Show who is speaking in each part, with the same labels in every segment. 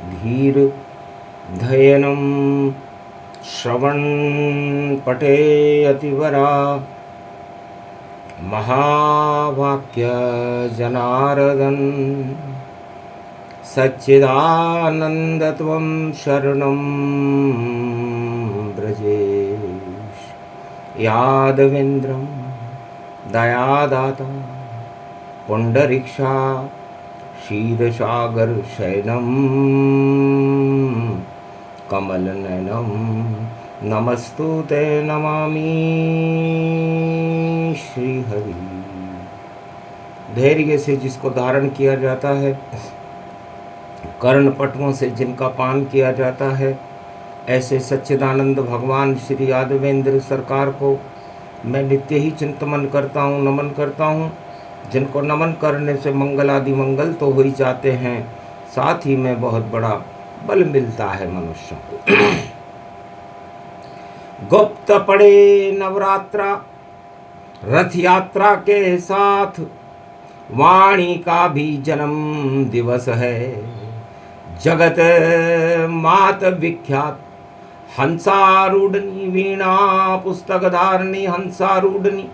Speaker 1: धीर धयनं श्रवण पटे अतिवरा महावाक्य जनार्दन सच्चिदानंदत्वं शरणं ब्रजेश यादवेन्द्रं दयादाता पुंडरीक्षा क्षीरसागर शयनं कमलनयनं नमस्तुते नमामि श्रीहरि। धैर्य से जिसको धारण किया जाता है, कर्णपटुओं से जिनका पान किया जाता है, ऐसे सच्चिदानंद भगवान श्री यादवेंद्र सरकार को मैं नित्य ही चिंतन करता हूँ, नमन करता हूँ। जिनको नमन करने से मंगल आदि मंगल तो हो ही जाते हैं, साथ ही में बहुत बड़ा बल मिलता है मनुष्य को। गुप्त पड़े नवरात्रा रथ यात्रा के साथ, वाणी का भी जन्म दिवस है। जगत मात विख्यात हंसारूढ़नी वीणा पुस्तक धारणी हंसारूढ़नी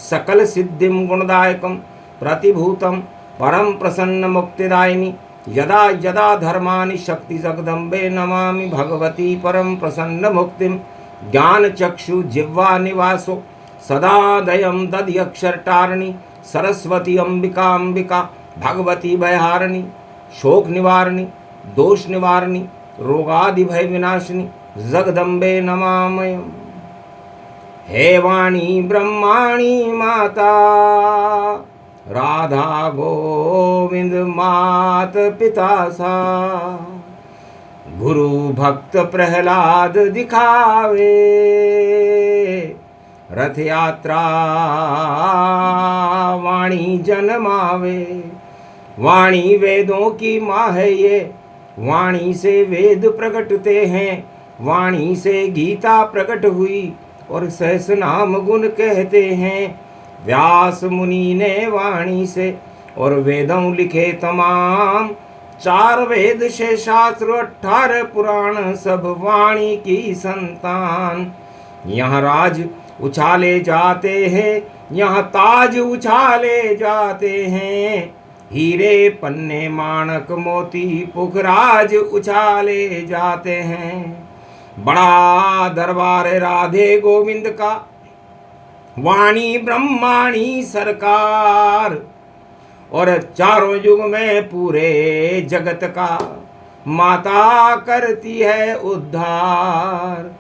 Speaker 1: सकल सिद्धिम गुणदायकम प्रतिभूतम परम प्रसन्न मुक्तिदायिनी यदा यदा धर्मानि शक्ति जगदम्बे नमामि भगवती परम प्रसन्न मुक्तिम ज्ञान चक्षु जिह्वा निवासो सदा दयम दध्यक्षरटारिणी सरस्वती अंबिका अंबिका भगवती भयहारिणी शोक निवारिणी दोष निवारिणी रोगादि भय विनाशिनी जगदम्बे नमामयम्। हे वाणी ब्रह्माणी माता राधा गोविंद मात पिता सा, गुरु भक्त प्रहलाद दिखावे रथ यात्रा वाणी जन्मावे। वाणी वेदों की माँ है ये, वाणी से वेद प्रकटते हैं, वाणी से गीता प्रकट हुई और सहस नाम गुण कहते हैं। व्यास मुनि ने वाणी से और वेदों लिखे तमाम, 4 वेद से शास्त्र 18 पुराण सब वाणी की संतान। यहाँ राज उछाले जाते हैं, यहाँ ताज उछाले जाते हैं, हीरे पन्ने माणक मोती पुखराज उछाले जाते हैं। बड़ा दरबार राधे गोविंद का, वाणी ब्रह्माणी सरकार, और चारों युग में पूरे जगत का माता करती है उद्धार।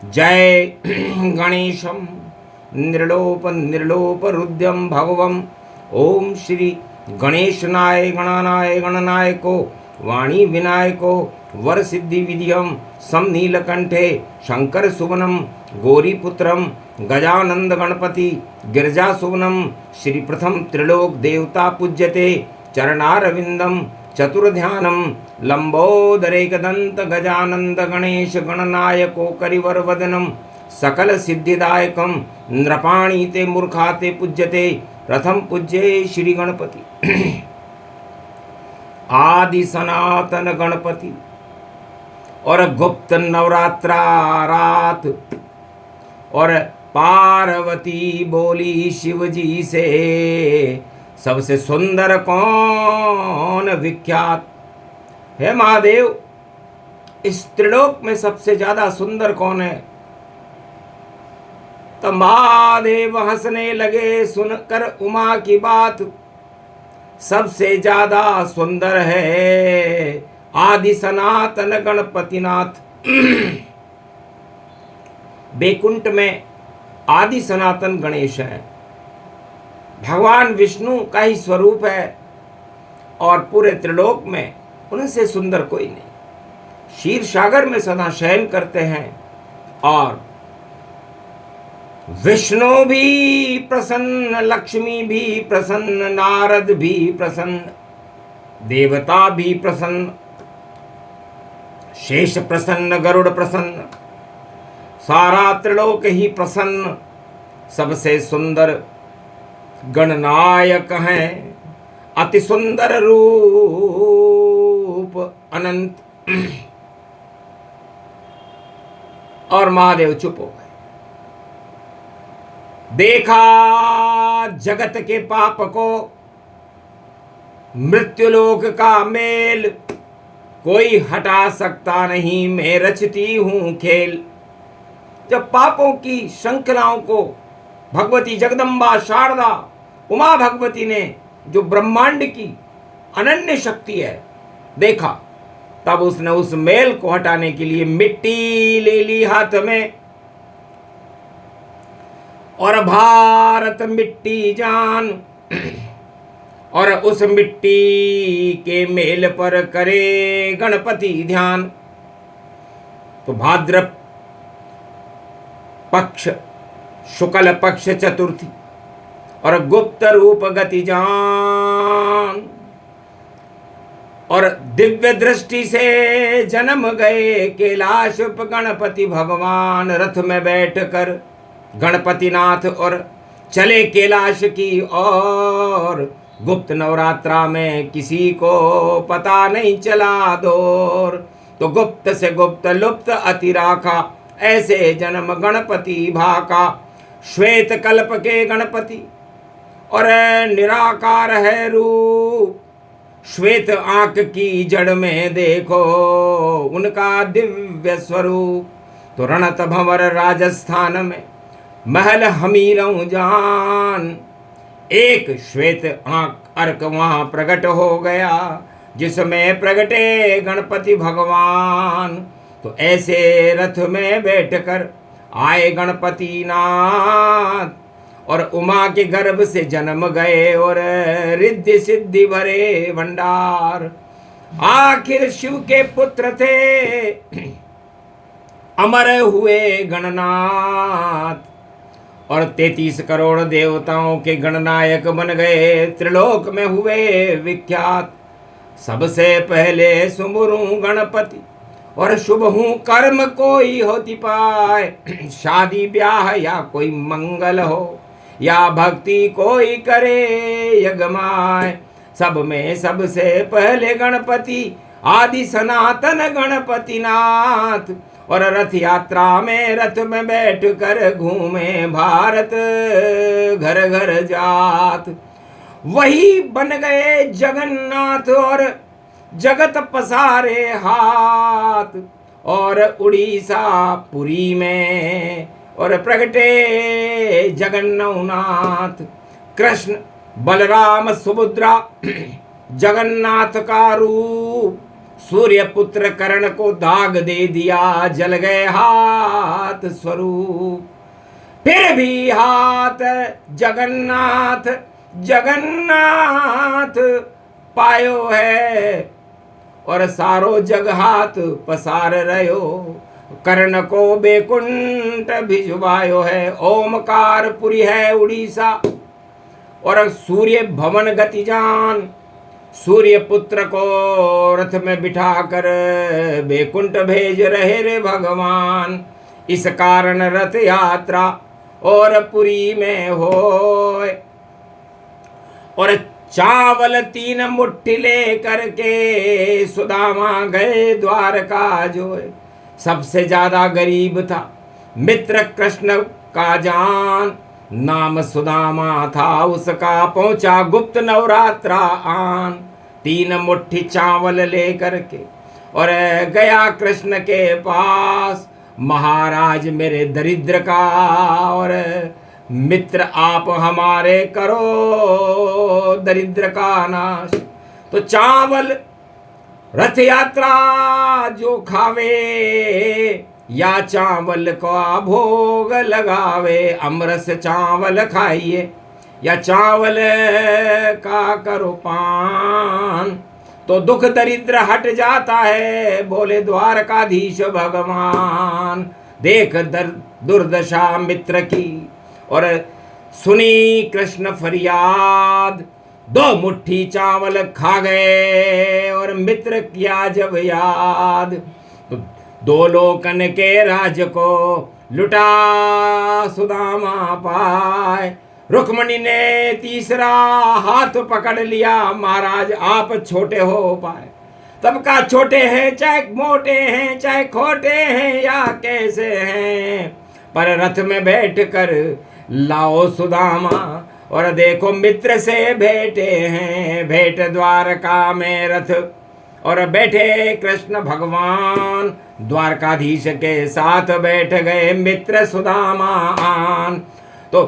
Speaker 1: जय गणेशम निर्लोप निर्लोप रुद्रम भगवम। ओम श्री गणेशनाय गणानाय गणनायको वाणी विनायको वर सिद्धि विधियम सम नीलकंठे शंकर सुवनम गौरीपुत्रम गजानंद गणपति गिरजा सुवनम। श्री प्रथम त्रिलोक देवता पूज्यते चरणारविंदम चतुर्ध्यानम लंबोदरेकदंत गजानंद गणेश गणनायको करिवर वदनम सकल सिद्धिदायकम नृपाणी ते मूर्खा ते पूज्यते प्रथम पूज्ये श्री गणपति। आदि सनातन गणपति और गुप्त नवरात्रा रात, और पार्वती बोली शिव जी से सबसे सुंदर कौन विख्यात है महादेव? इस त्रिलोक में सबसे ज्यादा सुंदर कौन है? तो महादेव हंसने लगे सुनकर उमा की बात। सबसे ज्यादा सुंदर है आदि सनातन गणपतिनाथ। बैकुंठ में आदि सनातन गणेश है, भगवान विष्णु का ही स्वरूप है, और पूरे त्रिलोक में उनसे सुंदर कोई नहीं। क्षीर सागर में सदा शयन करते हैं, और विष्णु भी प्रसन्न, लक्ष्मी भी प्रसन्न, नारद भी प्रसन्न, देवता भी प्रसन्न, शेष प्रसन्न, गरुड़ प्रसन्न, सारा त्रिलोक ही प्रसन्न। सबसे सुंदर गणनायक हैं, अति सुंदर रूप अनंत। और महादेव चुप हो गए। देखा जगत के पाप को, मृत्युलोक का मेल, कोई हटा सकता नहीं, मैं रचती हूं खेल। जब पापों की श्रृंखलाओं को भगवती जगदम्बा शारदा उमा भगवती ने, जो ब्रह्मांड की अनन्य शक्ति है, देखा, तब उसने उस मेल को हटाने के लिए मिट्टी ले ली हाथ में, और भारत मिट्टी जान, और उस मिट्टी के मेल पर करे गणपति ध्यान। तो भाद्र पक्ष शुक्ल पक्ष चतुर्थी और गुप्त रूप गति जान, और दिव्य दृष्टि से जन्म गए कैलाश गणपति भगवान। रथ में बैठकर गणपति नाथ और चले कैलाश की ओर। गुप्त नवरात्रा में किसी को पता नहीं चला दौर, तो गुप्त से गुप्त लुप्त अति राखा, ऐसे जन्म गणपति भाका। श्वेत कल्प के गणपति और निराकार है रूप, श्वेत आंख की जड़ में देखो उनका दिव्य स्वरूप। तो रणत भंवर राजस्थान में महल हमीरों जान, एक श्वेत आंख अर्क वहां प्रकट हो गया, जिसमें प्रगटे गणपति भगवान। तो ऐसे रथ में बैठकर आए गणपति नाथ, और उमा के गर्भ से जन्म गए, और रिद्धि सिद्धि भरे भंडार। आखिर शिव के पुत्र थे अमर हुए गणनाथ, और 33 करोड़ देवताओं के गणनायक बन गए, त्रिलोक में हुए विख्यात। सबसे पहले सुमरूं गणपति और शुभ हूँ कर्म कोई होती पाए, शादी ब्याह या कोई मंगल हो, या भक्ति कोई करे यज्ञमाय। सब में सबसे पहले गणपति आदि सनातन गणपति नाथ, और रथ यात्रा में रथ में बैठ कर घूमे भारत घर घर जात। वही बन गए जगन्नाथ और जगत पसारे हाथ, और उड़ीसा पुरी में और प्रगटे जगन्नाथ। कृष्ण बलराम सुभद्रा जगन्नाथ का रूप, सूर्य पुत्र कर्ण को दाग दे दिया, जल गए हाथ स्वरूप। फिर भी हाथ जगन्नाथ जगन्नाथ पायो है, और सारो जग हाथ पसार रहो। कर्ण को बेकुंठ भिजवायो है, ओमकार पुरी है उड़ीसा, और सूर्य भवन गति जान। सूर्य पुत्र को रथ में बिठाकर बेकुंठ भेज रहे रे भगवान। इस कारण रथ यात्रा और पुरी में होए, और चावल 3 मुट्ठी ले करके सुदामा गए द्वारका जोए। सबसे ज्यादा गरीब था मित्र कृष्ण का जान, नाम सुदामा था उसका, पहुंचा गुप्त नवरात्रा आन। 3 मुट्ठी चावल ले करके और गया कृष्ण के पास, महाराज मेरे दरिद्र का और मित्र आप हमारे करो दरिद्र का नाश। तो चावल रथ यात्रा जो खावे, या चावल का भोग लगावे। अमरस चावल खाइए या चावल का करो पान, तो दुख दरिद्र हट जाता है, बोले द्वारकाधीश भगवान। देख दुर्दशा मित्र की और सुनी कृष्ण फरियाद, 2 मुट्ठी चावल खा गए और मित्र किया जब याद। तो 2 लोकन के राज को लुटा सुदामा पाए। रुक्मणी ने तीसरा हाथ पकड़ लिया, महाराज आप छोटे हो पाए। सबका छोटे हैं चाहे मोटे हैं, चाहे खोटे हैं या कैसे हैं, पर रथ में बैठ कर लाओ सुदामा, और देखो मित्र से भेंटे हैं। भेंट द्वारका में रथ और बैठे कृष्ण भगवान, द्वारकाधीश के साथ बैठ गए मित्र सुदामान। तो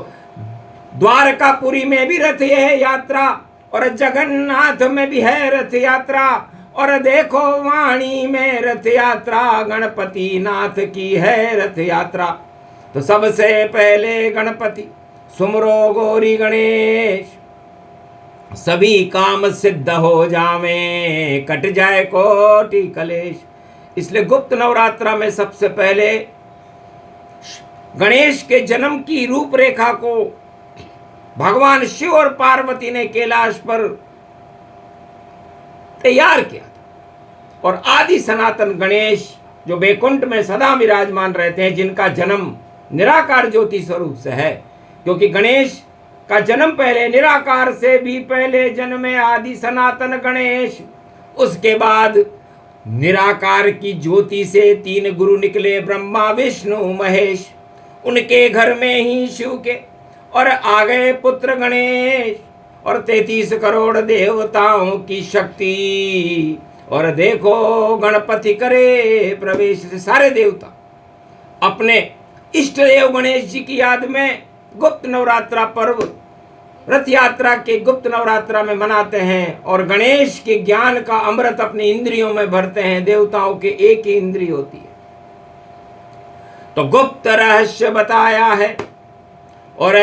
Speaker 1: द्वारकापुरी में भी रथ है यात्रा, और जगन्नाथ में भी है रथ यात्रा, और देखो वाणी में रथ यात्रा, गणपति नाथ की है रथ यात्रा। तो सबसे पहले गणपति सुमरो गौरी गणेश, सभी काम सिद्ध हो जावे, कट जाए कोटि कलेश। इसलिए गुप्त नवरात्रा में सबसे पहले गणेश के जन्म की रूपरेखा को भगवान शिव और पार्वती ने कैलाश पर तैयार किया था, और आदि सनातन गणेश जो वैकुंठ में सदा विराजमान रहते हैं, जिनका जन्म निराकार ज्योति स्वरूप से है, क्योंकि गणेश का जन्म पहले निराकार से भी पहले जन्मे आदि सनातन गणेश। उसके बाद निराकार की ज्योति से 3 गुरु निकले, ब्रह्मा विष्णु महेश, उनके घर में ही शिव के और आ गए पुत्र गणेश, और 33 करोड़ देवताओं की शक्ति, और देखो गणपति करे प्रवेश। सारे देवता अपने इष्ट देव गणेश जी की याद में गुप्त नवरात्रा पर्व रथ यात्रा के गुप्त नवरात्रा में मनाते हैं, और गणेश के ज्ञान का अमृत अपनी इंद्रियों में भरते हैं। देवताओं के एक ही इंद्रिय होती है। तो गुप्त रहस्य बताया है, और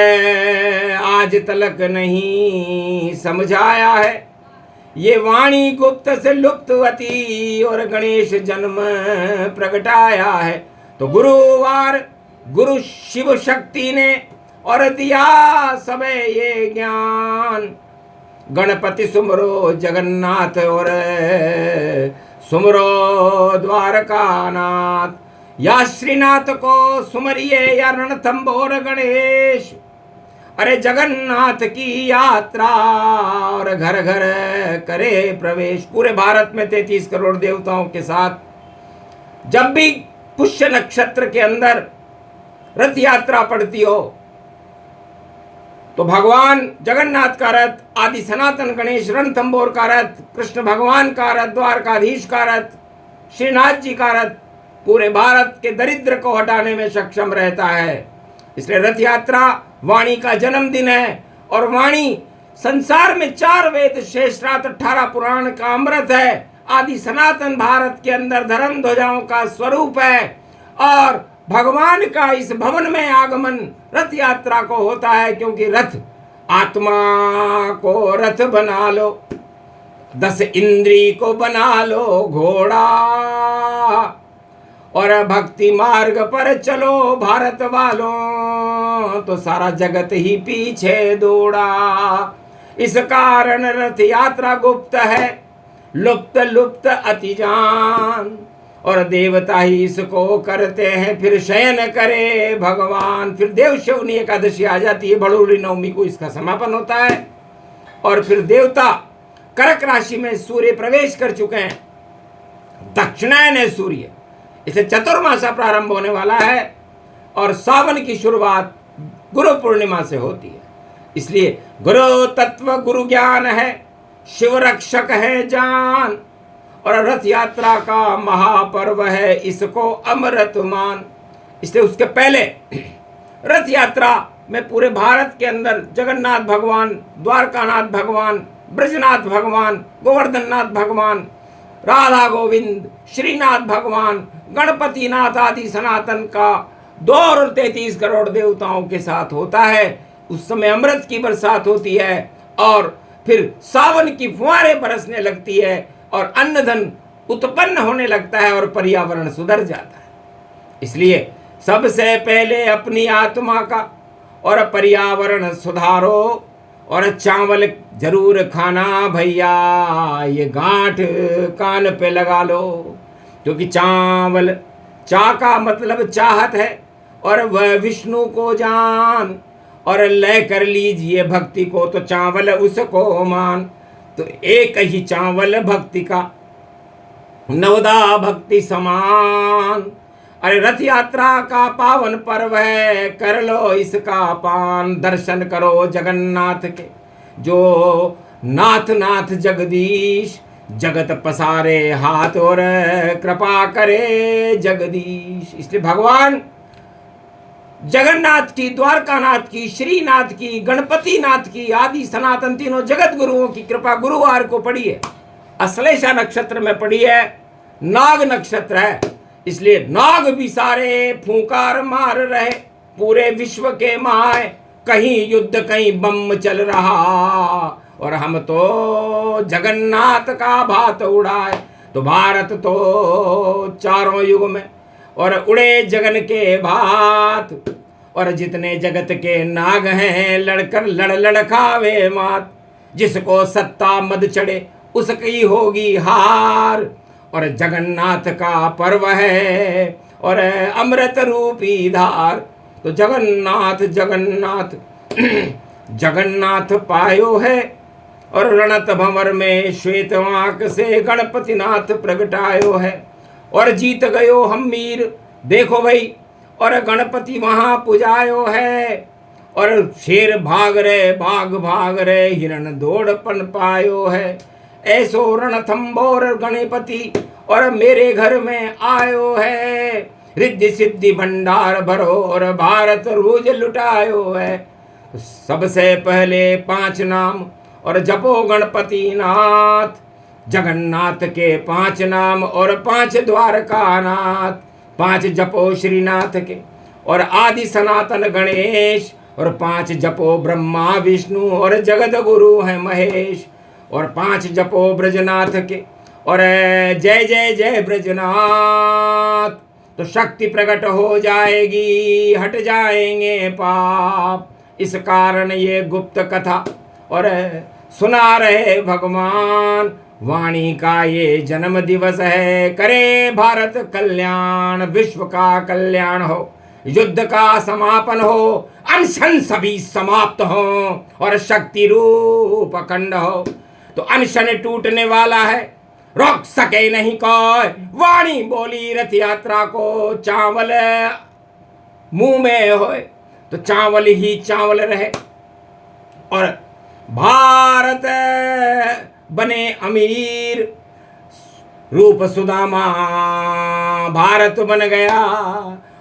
Speaker 1: आज तलक नहीं समझाया है। ये वाणी गुप्त से लुप्तवती, और गणेश जन्म प्रगटाया है। तो गुरुवार गुरु शिव शक्ति ने और दिया सबे ये ज्ञान, गणपति सुमरो जगन्नाथ और सुमरो द्वारकानाथ, या श्रीनाथ को सुमरिए या रणथंबोर गणेश। अरे जगन्नाथ की यात्रा और घर घर करे प्रवेश। पूरे भारत में 33 करोड़ देवताओं के साथ जब भी पुष्य नक्षत्र के अंदर रथ यात्रा पड़ती हो, तो भगवान जगन्नाथ का रथ, आदि सनातन गणेश रणथंबोर का रथ, कृष्ण भगवान का रथ, द्वारकाधीश का रथ, श्रीनाथ जी का रथ पूरे भारत के दरिद्र को हटाने में सक्षम रहता है। इसलिए रथ यात्रा वाणी का जन्मदिन है, और वाणी संसार में 4 वेद, शेषरात, 18 पुराण का अमृत है। आदि सनातन भारत के अंदर धर्म ध्वजाओं का स्वरूप है, और भगवान का इस भवन में आगमन रथ यात्रा को होता है, क्योंकि रथ आत्मा को रथ बना लो, 10 इंद्री को बना लो घोड़ा, और भक्ति मार्ग पर चलो भारत वालों, तो सारा जगत ही पीछे दौड़ा। इस कारण रथ यात्रा गुप्त है, लुप्त लुप्त अति जान, और देवता ही इसको करते हैं, फिर शयन करे भगवान। फिर देवशवनी एकादशी आ जाती है, भड़ोली नवमी को इसका समापन होता है, और फिर देवता कर्क राशि में सूर्य प्रवेश कर चुके हैं। दक्षिणायन है सूर्य, इसे चतुर्मासा प्रारंभ होने वाला है, और सावन की शुरुआत गुरु पूर्णिमा से होती है। इसलिए गुरु तत्व गुरु ज्ञान है, शिव रक्षक है जान, और रथ यात्रा का महापर्व है, इसको अमृत मान। इसलिए उसके पहले रथ यात्रा में पूरे भारत के अंदर जगन्नाथ भगवान, द्वारकानाथ भगवान, ब्रजनाथ भगवान, गोवर्धननाथ भगवान, राधा गोविंद, श्रीनाथ भगवान, गणपति नाथ आदि सनातन का दौर 33 करोड़ देवताओं के साथ होता है। उस समय अमृत की बरसात होती है, और फिर सावन की फुहारें बरसने लगती है, और अन्न धन उत्पन्न होने लगता है, और पर्यावरण सुधर जाता है। इसलिए सबसे पहले अपनी आत्मा का और पर्यावरण सुधारो, और चावल जरूर खाना भैया, ये गांठ कान पे लगा लो, क्योंकि चावल, चा का मतलब चाहत है, और वह विष्णु को जान, और लय कर लीजिए भक्ति को, तो चावल उसको मान। तो एक ही चावल भक्ति का, नवदा भक्ति समान। अरे रथ यात्रा का पावन पर्व है, कर लो इसका पान। दर्शन करो जगन्नाथ के, जो नाथ नाथ जगदीश, जगत पसारे हाथ और कृपा करे जगदीश। इसलिए भगवान जगन्नाथ की, द्वारकानाथ की, श्रीनाथ की, गणपति नाथ की, आदि सनातन तीनों जगत गुरुओं की कृपा गुरुवार को पड़ी है। अश्लेषा नक्षत्र में पड़ी है, नाग नक्षत्र है, इसलिए नाग भी सारे फूंकार मार रहे पूरे विश्व के माए। कहीं युद्ध कहीं बम चल रहा, और हम तो जगन्नाथ का भात उड़ाए। तो भारत तो चारों युग में और उड़े जगन के भात। और जितने जगत के नाग हैं लड़कर लड़खावे मात। जिसको सत्ता मद चढ़े उसकी होगी हार। और जगन्नाथ का पर्व है और अमृत रूपी धार। तो जगन्नाथ जगन्नाथ जगन्नाथ पायो है, और रणत भंवर में श्वेत आंख से गणपति नाथ प्रगटायो है। और जीत गयो हम मीर, देखो भाई, और गणपति वहां पुजायो है। और शेर भाग रे हिरण दौड़ पन पायो है। ऐसो रणथंबोर गणपति और मेरे घर में आयो है। रिद्धि सिद्धि भंडार भरो और भारत रूज लुटायो है। सबसे पहले 5 नाम और जपो गणपति नाथ। जगन्नाथ के 5 नाम और 5 द्वारकानाथ। 5 जपो श्रीनाथ के और आदि सनातन गणेश। और 5 जपो ब्रह्मा विष्णु और जगत गुरु है महेश। और 5 जपो ब्रजनाथ के और जय जय जय ब्रजनाथ। तो शक्ति प्रकट हो जाएगी, हट जाएंगे पाप। इस कारण ये गुप्त कथा और सुना रहे भगवान। वाणी का ये जन्म दिवस है, करे भारत कल्याण। विश्व का कल्याण हो, युद्ध का समापन हो, अनशन सभी समाप्त हो और शक्ति रूप अखंड हो। तो अनशन टूटने वाला है, रोक सके नहीं कोई। वाणी बोली रथ यात्रा को, चावल मुंह में होए तो चावल ही चावल रहे। और भारत बने अमीर, रूप सुदामा भारत बन गया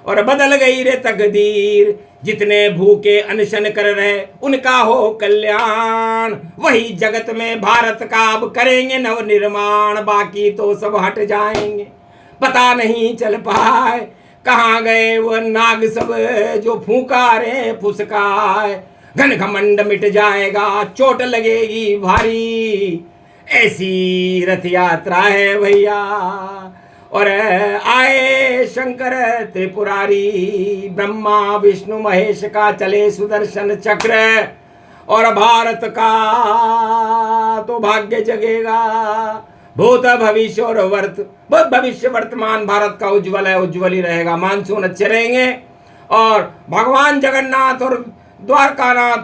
Speaker 1: और बदल गई रे तकदीर। जितने भूखे अनशन कर रहे उनका हो कल्याण। वही जगत में भारत का अब करेंगे नव निर्माण। बाकी तो सब हट जाएंगे, पता नहीं चल पाए कहाँ गए वो नाग सब जो फूंकारे फुसकाए। घन घमंड मिट जाएगा, चोट लगेगी भारी। ऐसी रथ यात्रा है भैया। और आए शंकर त्रिपुरारी, ब्रह्मा विष्णु महेश का चले सुदर्शन चक्र। और भारत का तो भाग्य जगेगा। भूत भविष्य और भूत भविष्य वर्तमान भारत का उज्जवल है, उज्जवल ही रहेगा। मानसून अच्छे रहेंगे और भगवान जगन्नाथ और द्वारकानाथ,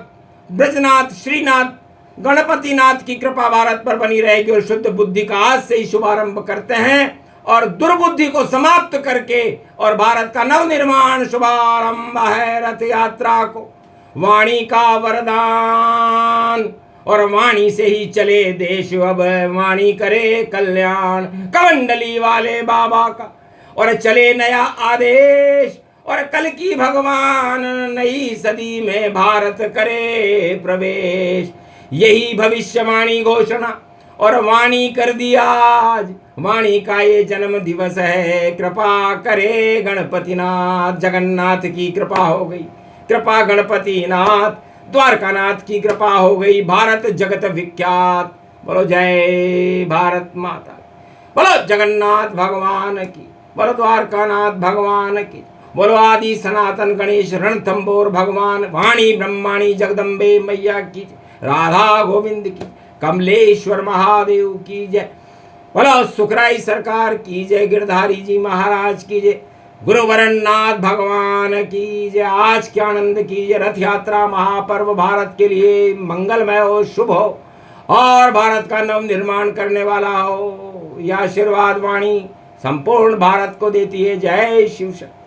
Speaker 1: ब्रजनाथ, श्रीनाथ, गणपति नाथ की कृपा भारत पर बनी रहेगी। और शुद्ध बुद्धि का आज से ही शुभारंभ करते हैं और दुर्बुद्धि को समाप्त करके और भारत का नव निर्माण शुभारंभ है रथ यात्रा को। वाणी का वरदान और वाणी से ही चले देश। अब वाणी करे कल्याण, कमंडली वाले बाबा का और चले नया आदेश। और कल की भगवान नई सदी में भारत करे प्रवेश। यही भविष्यवाणी घोषणा और वाणी कर दिया आज। वाणी का ये जन्म दिवस है, कृपा करे गणपति नाथ। जगन्नाथ की कृपा हो गई, कृपा गणपति नाथ। द्वारकानाथ की कृपा हो गई, भारत जगत विख्यात। बोलो जय भारत माता, बोलो जगन्नाथ भगवान की, बोलो द्वारकानाथ भगवान की, बोलो आदि सनातन गणेश रणथंबोर भगवान। वाणी ब्रह्माणी जगदम्बे मैया की, राधा गोविंद की, कमलेश्वर महादेव की जय। बोलो सुखराई सरकार की जय, गिरधारी जी महाराज की जय, गुरुवरण नाथ भगवान की जय। आज के आनंद की जय। रथ यात्रा महापर्व भारत के लिए मंगलमय हो, शुभ हो और भारत का नव निर्माण करने वाला हो। यह आशीर्वाद वाणी संपूर्ण भारत को देती है। जय शिव शक्ति।